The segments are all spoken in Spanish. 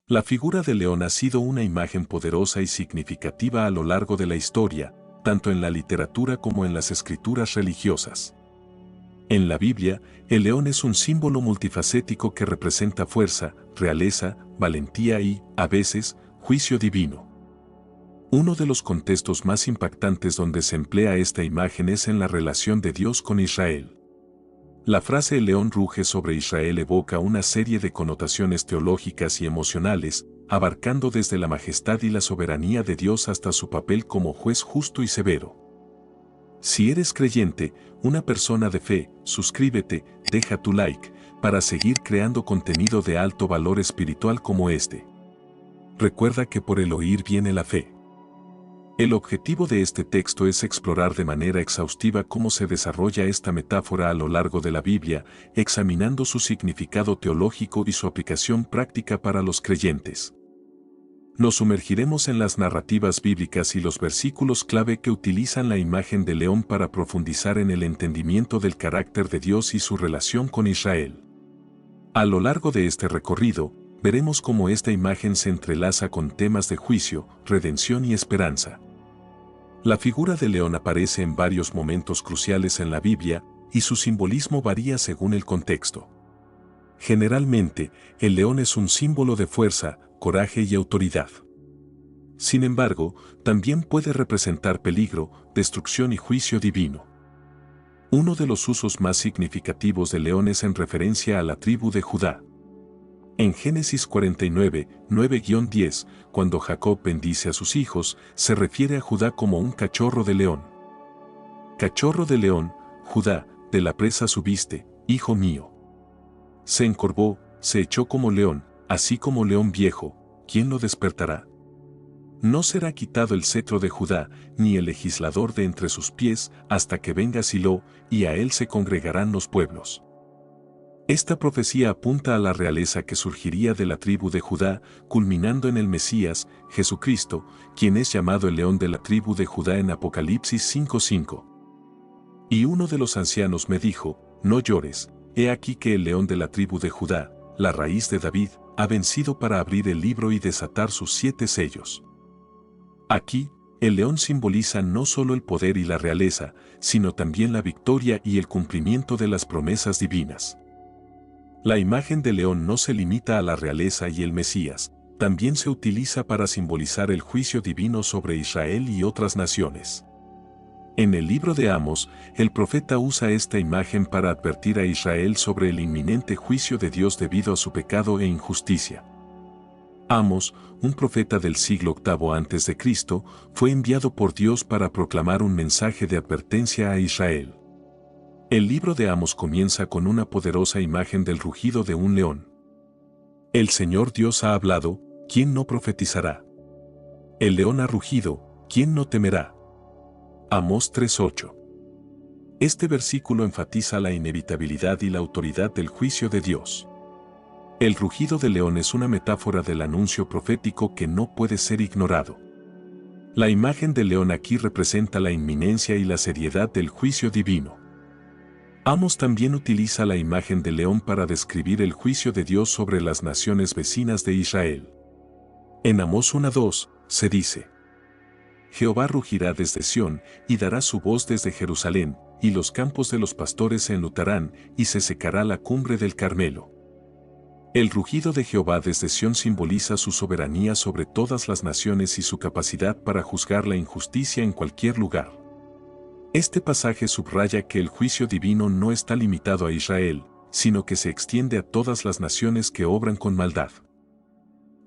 La figura del león ha sido una imagen poderosa y significativa a lo largo de la historia, tanto en la literatura como en las escrituras religiosas. En la Biblia, el león es un símbolo multifacético que representa fuerza, realeza, valentía y, a veces, juicio divino. Uno de los contextos más impactantes donde se emplea esta imagen es en la relación de Dios con Israel. La frase "el león ruge sobre Israel" evoca una serie de connotaciones teológicas y emocionales, abarcando desde la majestad y la soberanía de Dios hasta su papel como juez justo y severo. Si eres creyente, una persona de fe, suscríbete, deja tu like, para seguir creando contenido de alto valor espiritual como este. Recuerda que por el oír viene la fe. El objetivo de este texto es explorar de manera exhaustiva cómo se desarrolla esta metáfora a lo largo de la Biblia, examinando su significado teológico y su aplicación práctica para los creyentes. Nos sumergiremos en las narrativas bíblicas y los versículos clave que utilizan la imagen del león para profundizar en el entendimiento del carácter de Dios y su relación con Israel. A lo largo de este recorrido, veremos cómo esta imagen se entrelaza con temas de juicio, redención y esperanza. La figura del león aparece en varios momentos cruciales en la Biblia, y su simbolismo varía según el contexto. Generalmente, el león es un símbolo de fuerza, coraje y autoridad. Sin embargo, también puede representar peligro, destrucción y juicio divino. Uno de los usos más significativos del león es en referencia a la tribu de Judá. En Génesis 49, 9-10, cuando Jacob bendice a sus hijos, se refiere a Judá como un cachorro de león. Cachorro de león, Judá, de la presa subiste, hijo mío. Se encorvó, se echó como león, así como león viejo, ¿quién lo despertará? No será quitado el cetro de Judá, ni el legislador de entre sus pies, hasta que venga Silo, y a él se congregarán los pueblos. Esta profecía apunta a la realeza que surgiría de la tribu de Judá, culminando en el Mesías, Jesucristo, quien es llamado el león de la tribu de Judá en Apocalipsis 5:5. Y uno de los ancianos me dijo, no llores, he aquí que el león de la tribu de Judá, la raíz de David, ha vencido para abrir el libro y desatar sus 7 sellos. Aquí, el león simboliza no solo el poder y la realeza, sino también la victoria y el cumplimiento de las promesas divinas. La imagen del león no se limita a la realeza y el Mesías, también se utiliza para simbolizar el juicio divino sobre Israel y otras naciones. En el libro de Amos, el profeta usa esta imagen para advertir a Israel sobre el inminente juicio de Dios debido a su pecado e injusticia. Amos, un profeta del siglo VIII a.C., fue enviado por Dios para proclamar un mensaje de advertencia a Israel. El libro de Amos comienza con una poderosa imagen del rugido de un león. El Señor Dios ha hablado, ¿quién no profetizará? El león ha rugido, ¿quién no temerá? Amós 3:8. Este versículo enfatiza la inevitabilidad y la autoridad del juicio de Dios. El rugido del león es una metáfora del anuncio profético que no puede ser ignorado. La imagen del león aquí representa la inminencia y la seriedad del juicio divino. Amos también utiliza la imagen del león para describir el juicio de Dios sobre las naciones vecinas de Israel. En Amós 1:2, se dice: Jehová rugirá desde Sión, y dará su voz desde Jerusalén, y los campos de los pastores se enlutarán, y se secará la cumbre del Carmelo. El rugido de Jehová desde Sión simboliza su soberanía sobre todas las naciones y su capacidad para juzgar la injusticia en cualquier lugar. Este pasaje subraya que el juicio divino no está limitado a Israel, sino que se extiende a todas las naciones que obran con maldad.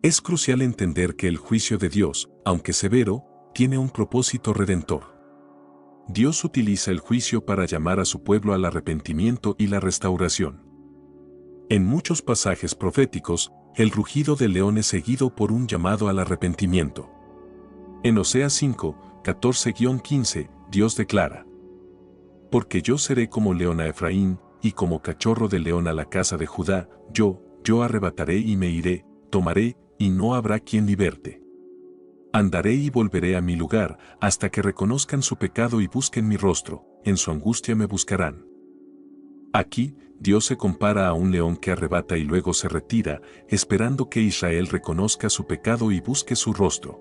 Es crucial entender que el juicio de Dios, aunque severo, tiene un propósito redentor. Dios utiliza el juicio para llamar a su pueblo al arrepentimiento y la restauración. En muchos pasajes proféticos, el rugido del león es seguido por un llamado al arrepentimiento. En Oseas 5, 14-15, Dios declara: Porque yo seré como león a Efraín, y como cachorro de león a la casa de Judá, yo arrebataré y me iré, tomaré, y no habrá quien liberte. Andaré y volveré a mi lugar, hasta que reconozcan su pecado y busquen mi rostro, en su angustia me buscarán. Aquí, Dios se compara a un león que arrebata y luego se retira, esperando que Israel reconozca su pecado y busque su rostro.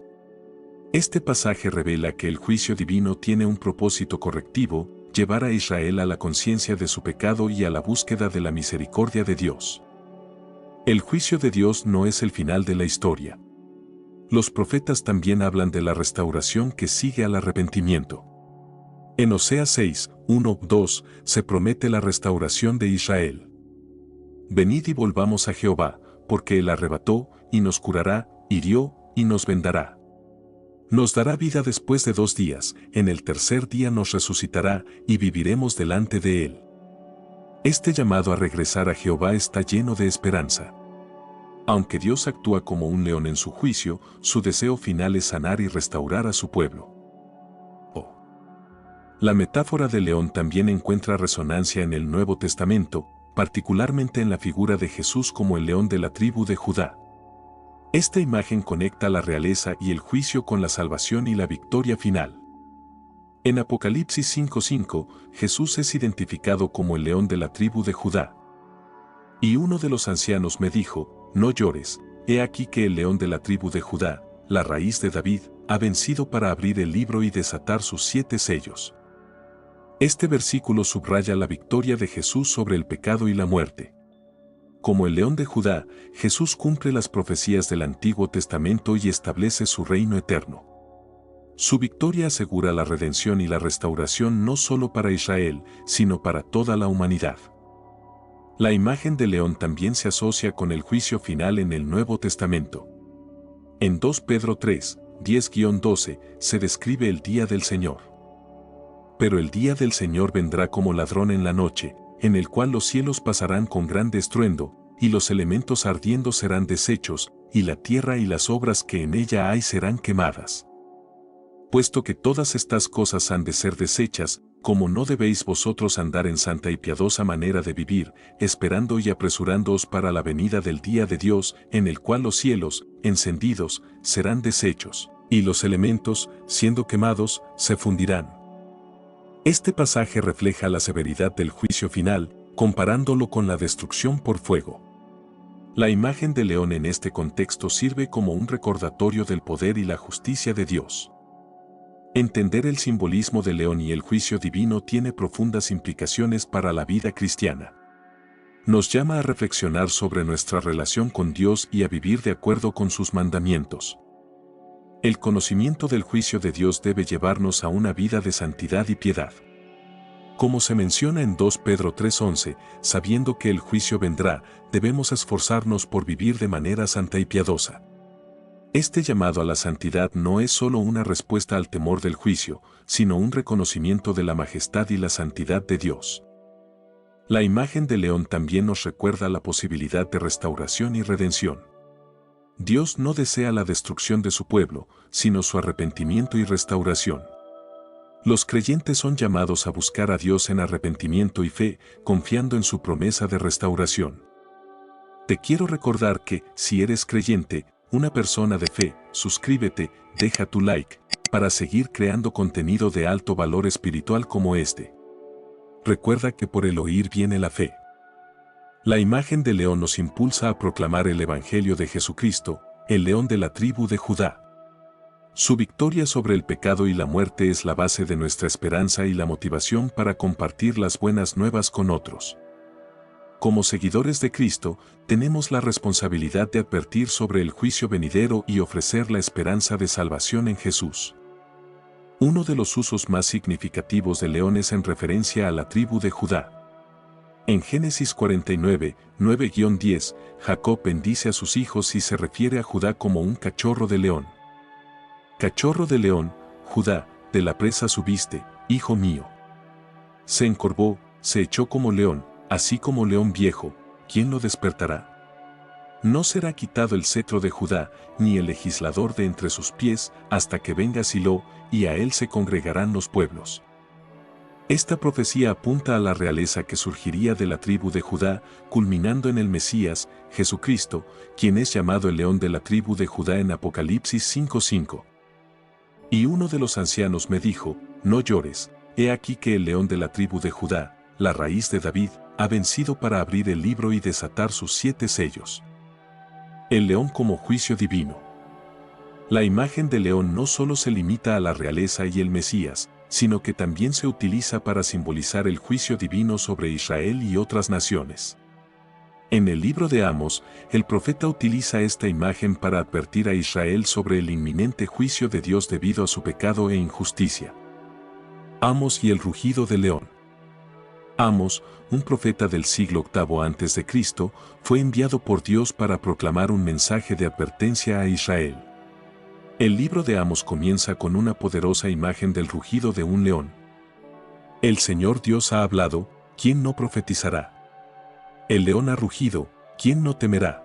Este pasaje revela que el juicio divino tiene un propósito correctivo, llevar a Israel a la conciencia de su pecado y a la búsqueda de la misericordia de Dios. El juicio de Dios no es el final de la historia. Los profetas también hablan de la restauración que sigue al arrepentimiento. En Oseas 6, 1, 2, se promete la restauración de Israel. Venid y volvamos a Jehová, porque Él arrebató, y nos curará, hirió, y nos vendará. Nos dará vida después de 2 días, en el tercer día nos resucitará, y viviremos delante de Él. Este llamado a regresar a Jehová está lleno de esperanza. Aunque Dios actúa como un león en su juicio, su deseo final es sanar y restaurar a su pueblo. La metáfora del león también encuentra resonancia en el Nuevo Testamento, particularmente en la figura de Jesús como el león de la tribu de Judá. Esta imagen conecta la realeza y el juicio con la salvación y la victoria final. En Apocalipsis 5:5, Jesús es identificado como el león de la tribu de Judá. Y uno de los ancianos me dijo, no llores, he aquí que el león de la tribu de Judá, la raíz de David, ha vencido para abrir el libro y desatar sus 7 sellos. Este versículo subraya la victoria de Jesús sobre el pecado y la muerte. Como el león de Judá, Jesús cumple las profecías del Antiguo Testamento y establece su reino eterno. Su victoria asegura la redención y la restauración no solo para Israel, sino para toda la humanidad. La imagen del león también se asocia con el juicio final en el Nuevo Testamento. En 2 Pedro 3, 10-12, se describe el día del Señor. Pero el día del Señor vendrá como ladrón en la noche, en el cual los cielos pasarán con grande estruendo, y los elementos ardiendo serán deshechos, y la tierra y las obras que en ella hay serán quemadas. Puesto que todas estas cosas han de ser deshechas, como no debéis vosotros andar en santa y piadosa manera de vivir, esperando y apresurándoos para la venida del día de Dios, en el cual los cielos, encendidos, serán deshechos, y los elementos, siendo quemados, se fundirán. Este pasaje refleja la severidad del juicio final, comparándolo con la destrucción por fuego. La imagen del león en este contexto sirve como un recordatorio del poder y la justicia de Dios. Entender el simbolismo del león y el juicio divino tiene profundas implicaciones para la vida cristiana. Nos llama a reflexionar sobre nuestra relación con Dios y a vivir de acuerdo con sus mandamientos. El conocimiento del juicio de Dios debe llevarnos a una vida de santidad y piedad. Como se menciona en 2 Pedro 3:11, sabiendo que el juicio vendrá, debemos esforzarnos por vivir de manera santa y piadosa. Este llamado a la santidad no es solo una respuesta al temor del juicio, sino un reconocimiento de la majestad y la santidad de Dios. La imagen del león también nos recuerda la posibilidad de restauración y redención. Dios no desea la destrucción de su pueblo, sino su arrepentimiento y restauración. Los creyentes son llamados a buscar a Dios en arrepentimiento y fe, confiando en su promesa de restauración. Te quiero recordar que, si eres creyente, una persona de fe, suscríbete, deja tu like, para seguir creando contenido de alto valor espiritual como este. Recuerda que por el oír viene la fe. La imagen del león nos impulsa a proclamar el Evangelio de Jesucristo, el león de la tribu de Judá. Su victoria sobre el pecado y la muerte es la base de nuestra esperanza y la motivación para compartir las buenas nuevas con otros. Como seguidores de Cristo, tenemos la responsabilidad de advertir sobre el juicio venidero y ofrecer la esperanza de salvación en Jesús. Uno de los usos más significativos del león es en referencia a la tribu de Judá. En Génesis 49, 9-10, Jacob bendice a sus hijos y se refiere a Judá como un cachorro de león. Cachorro de león, Judá, de la presa subiste, hijo mío. Se encorvó, se echó como león, así como león viejo, ¿quién lo despertará? No será quitado el cetro de Judá, ni el legislador de entre sus pies, hasta que venga Silo, y a él se congregarán los pueblos. Esta profecía apunta a la realeza que surgiría de la tribu de Judá, culminando en el Mesías, Jesucristo, quien es llamado el león de la tribu de Judá en Apocalipsis 5:5. Y uno de los ancianos me dijo, no llores, he aquí que el león de la tribu de Judá, la raíz de David, ha vencido para abrir el libro y desatar sus 7 sellos. El león como juicio divino. La imagen del león no solo se limita a la realeza y el Mesías, sino que también se utiliza para simbolizar el juicio divino sobre Israel y otras naciones. En el libro de Amos, el profeta utiliza esta imagen para advertir a Israel sobre el inminente juicio de Dios debido a su pecado e injusticia. Amos y el rugido del león. Amos, un profeta del siglo VIII a.C., fue enviado por Dios para proclamar un mensaje de advertencia a Israel. El libro de Amos comienza con una poderosa imagen del rugido de un león. El Señor Dios ha hablado, ¿quién no profetizará? El león ha rugido, ¿quién no temerá?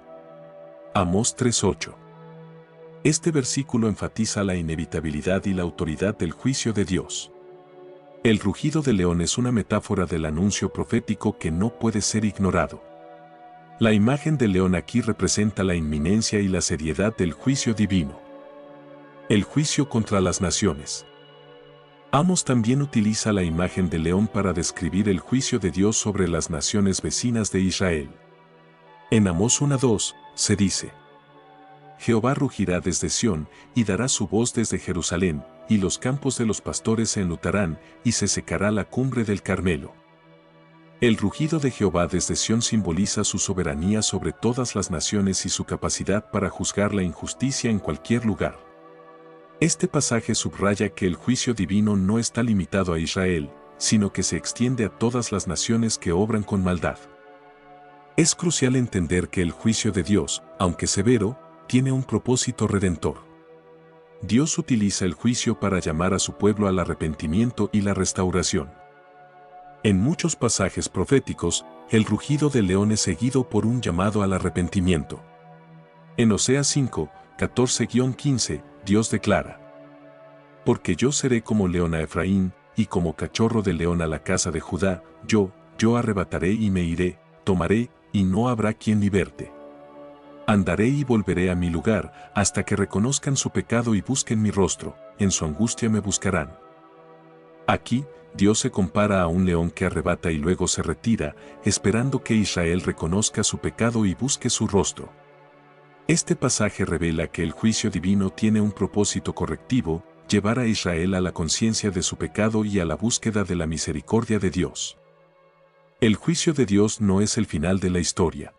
Amós 3:8. Este versículo enfatiza la inevitabilidad y la autoridad del juicio de Dios. El rugido del león es una metáfora del anuncio profético que no puede ser ignorado. La imagen del león aquí representa la inminencia y la seriedad del juicio divino. El juicio contra las naciones. Amos también utiliza la imagen del león para describir el juicio de Dios sobre las naciones vecinas de Israel. En Amós 1:2 se dice: Jehová rugirá desde Sión, y dará su voz desde Jerusalén, y los campos de los pastores se enlutarán, y se secará la cumbre del Carmelo. El rugido de Jehová desde Sión simboliza su soberanía sobre todas las naciones y su capacidad para juzgar la injusticia en cualquier lugar. Este pasaje subraya que el juicio divino no está limitado a Israel, sino que se extiende a todas las naciones que obran con maldad. Es crucial entender que el juicio de Dios, aunque severo, tiene un propósito redentor. Dios utiliza el juicio para llamar a su pueblo al arrepentimiento y la restauración. En muchos pasajes proféticos, el rugido del león es seguido por un llamado al arrepentimiento. En Oseas 5, 14-15, Dios declara: Porque yo seré como león a Efraín, y como cachorro de león a la casa de Judá, yo arrebataré y me iré, tomaré, y no habrá quien liberte. Andaré y volveré a mi lugar, hasta que reconozcan su pecado y busquen mi rostro, en su angustia me buscarán. Aquí, Dios se compara a un león que arrebata y luego se retira, esperando que Israel reconozca su pecado y busque su rostro. Este pasaje revela que el juicio divino tiene un propósito correctivo: llevar a Israel a la conciencia de su pecado y a la búsqueda de la misericordia de Dios. El juicio de Dios no es el final de la historia.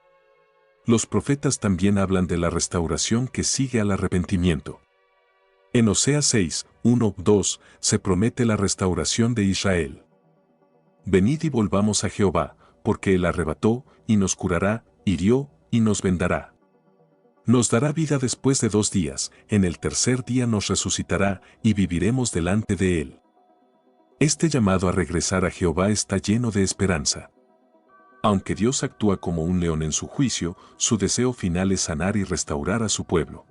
Los profetas también hablan de la restauración que sigue al arrepentimiento. En Oseas 6, 1-2 se promete la restauración de Israel. Venid y volvamos a Jehová, porque Él arrebató, y nos curará, hirió, y nos vendará. Nos dará vida después de 2 días, en el tercer día nos resucitará, y viviremos delante de Él. Este llamado a regresar a Jehová está lleno de esperanza. Aunque Dios actúa como un león en su juicio, su deseo final es sanar y restaurar a su pueblo.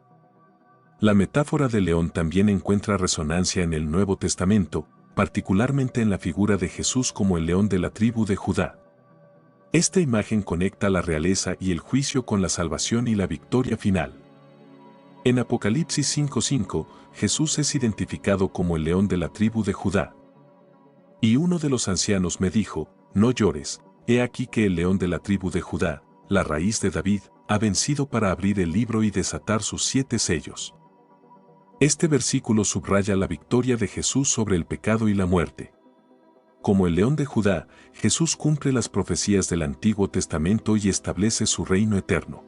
La metáfora del león también encuentra resonancia en el Nuevo Testamento, particularmente en la figura de Jesús como el león de la tribu de Judá. Esta imagen conecta la realeza y el juicio con la salvación y la victoria final. En Apocalipsis 5:5, Jesús es identificado como el león de la tribu de Judá. Y uno de los ancianos me dijo: No llores, he aquí que el león de la tribu de Judá, la raíz de David, ha vencido para abrir el libro y desatar sus 7 sellos. Este versículo subraya la victoria de Jesús sobre el pecado y la muerte. Como el león de Judá, Jesús cumple las profecías del Antiguo Testamento y establece su reino eterno.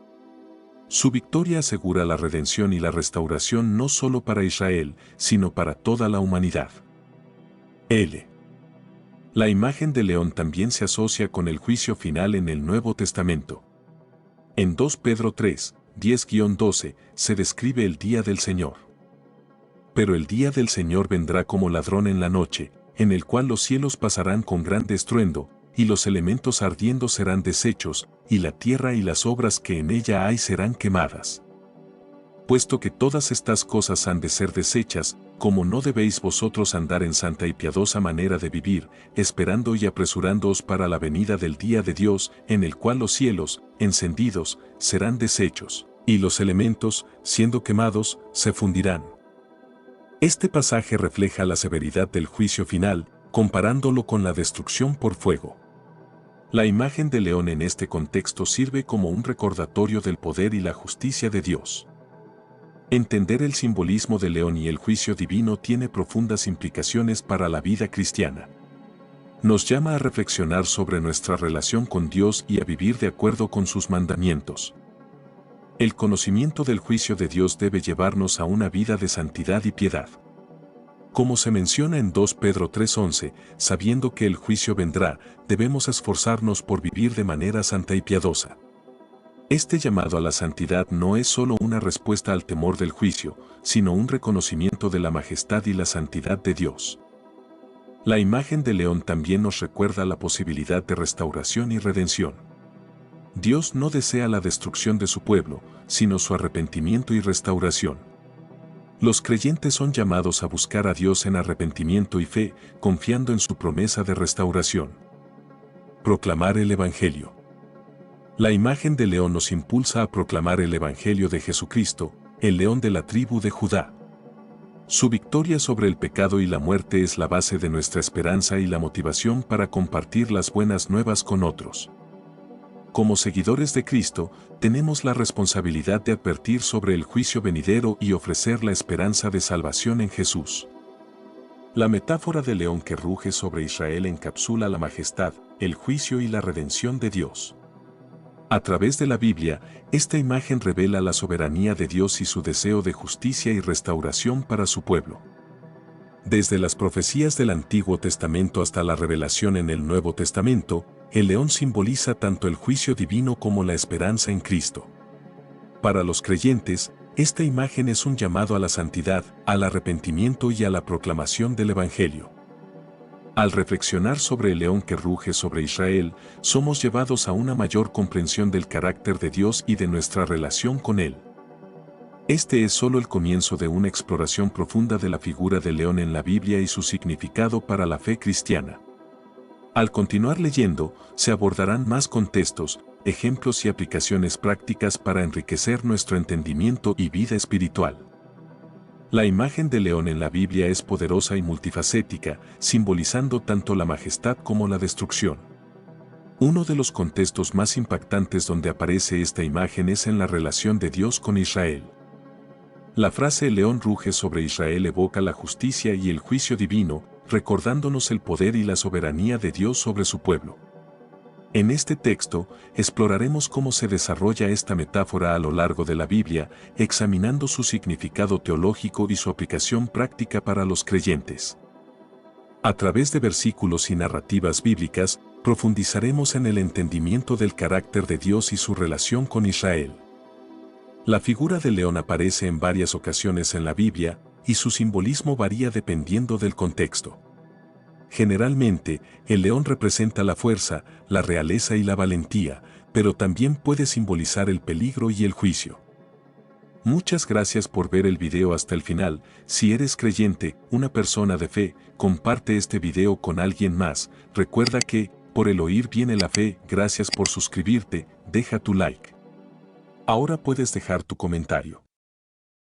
Su victoria asegura la redención y la restauración no solo para Israel, sino para toda la humanidad. La imagen del león también se asocia con el juicio final en el Nuevo Testamento. En 2 Pedro 3, 10-12, se describe el día del Señor. Pero el día del Señor vendrá como ladrón en la noche, en el cual los cielos pasarán con gran estruendo, y los elementos ardiendo serán deshechos, y la tierra y las obras que en ella hay serán quemadas. Puesto que todas estas cosas han de ser deshechas, como no debéis vosotros andar en santa y piadosa manera de vivir, esperando y apresurándoos para la venida del día de Dios, en el cual los cielos, encendidos, serán deshechos, y los elementos, siendo quemados, se fundirán. Este pasaje refleja la severidad del juicio final, comparándolo con la destrucción por fuego. La imagen del león en este contexto sirve como un recordatorio del poder y la justicia de Dios. Entender el simbolismo del león y el juicio divino tiene profundas implicaciones para la vida cristiana. Nos llama a reflexionar sobre nuestra relación con Dios y a vivir de acuerdo con sus mandamientos. El conocimiento del juicio de Dios debe llevarnos a una vida de santidad y piedad. Como se menciona en 2 Pedro 3:11, sabiendo que el juicio vendrá, debemos esforzarnos por vivir de manera santa y piadosa. Este llamado a la santidad no es solo una respuesta al temor del juicio, sino un reconocimiento de la majestad y la santidad de Dios. La imagen del león también nos recuerda la posibilidad de restauración y redención. Dios no desea la destrucción de su pueblo, sino su arrepentimiento y restauración. Los creyentes son llamados a buscar a Dios en arrepentimiento y fe, confiando en su promesa de restauración. Proclamar el Evangelio. La imagen del león nos impulsa a proclamar el Evangelio de Jesucristo, el león de la tribu de Judá. Su victoria sobre el pecado y la muerte es la base de nuestra esperanza y la motivación para compartir las buenas nuevas con otros. Como seguidores de Cristo, tenemos la responsabilidad de advertir sobre el juicio venidero y ofrecer la esperanza de salvación en Jesús. La metáfora del león que ruge sobre Israel encapsula la majestad, el juicio y la redención de Dios. A través de la Biblia, esta imagen revela la soberanía de Dios y su deseo de justicia y restauración para su pueblo. Desde las profecías del Antiguo Testamento hasta la revelación en el Nuevo Testamento, el león simboliza tanto el juicio divino como la esperanza en Cristo. Para los creyentes, esta imagen es un llamado a la santidad, al arrepentimiento y a la proclamación del Evangelio. Al reflexionar sobre el león que ruge sobre Israel, somos llevados a una mayor comprensión del carácter de Dios y de nuestra relación con Él. Este es solo el comienzo de una exploración profunda de la figura del león en la Biblia y su significado para la fe cristiana. Al continuar leyendo, se abordarán más contextos, ejemplos y aplicaciones prácticas para enriquecer nuestro entendimiento y vida espiritual. La imagen del león en la Biblia es poderosa y multifacética, simbolizando tanto la majestad como la destrucción. Uno de los contextos más impactantes donde aparece esta imagen es en la relación de Dios con Israel. La frase "el león ruge sobre Israel" evoca la justicia y el juicio divino, recordándonos el poder y la soberanía de Dios sobre su pueblo. En este texto, exploraremos cómo se desarrolla esta metáfora a lo largo de la Biblia, examinando su significado teológico y su aplicación práctica para los creyentes. A través de versículos y narrativas bíblicas, profundizaremos en el entendimiento del carácter de Dios y su relación con Israel. La figura del león aparece en varias ocasiones en la Biblia, y su simbolismo varía dependiendo del contexto. Generalmente, el león representa la fuerza, la realeza y la valentía, pero también puede simbolizar el peligro y el juicio. Muchas gracias por ver el video hasta el final. Si eres creyente, una persona de fe, comparte este video con alguien más. Recuerda que, por el oír viene la fe. Gracias por suscribirte, deja tu like. Ahora puedes dejar tu comentario.